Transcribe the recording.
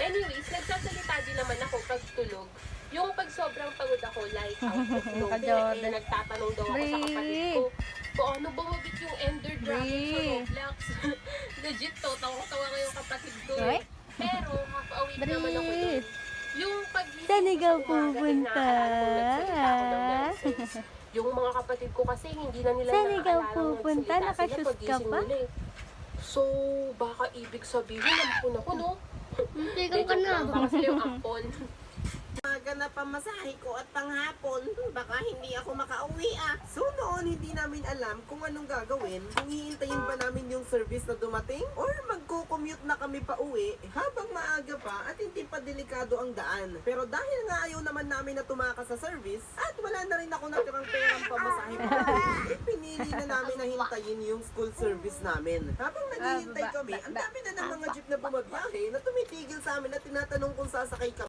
Anyways, nagsasalita din naman ako pag tulog. Yung pag sobrang pagod ako, like out of nowhere, Ka-Jordan. nagtatanong daw ako sa kapatid ko, kung ano ba mabit yung Ender Dragon sa Roblox. Legit to, tawa-tawa nga yung kapatid ko. Ay? Pero, half awake naman ako dun. Yung pag-isip Saan ko ikaw sa umaga, pupunta? inaaral kong nagsalita ako ng nonsense. Yung mga kapatid ko kasi, hindi na nila Saan ikaw naaalala pupunta? nagsalita sila Nakashoes ka pag-gising pa? nila eh. So, baka ibig sabihin, ampun ako, no? Ikaw ka na. Baka sila yung ampon. Umaga na pamasahe ko at panghapon, baka hindi ako makauwi ah. So noon, hindi namin alam kung anong gagawin, kung hihintayin ba namin yung service na dumating or magko-commute na kami pa uwi habang maaga pa at hindi pa delikado ang daan. Pero dahil nga ayaw naman namin na tumakas sa service at wala na rin ako natirang perang pamasahe pa uwi, pinili na namin na hintayin yung school service namin. Habang naghihintay kami, ang dami na ng mga jeep na bumabiyahe na tumitigil sa amin at tinatanong kung sasakay kami.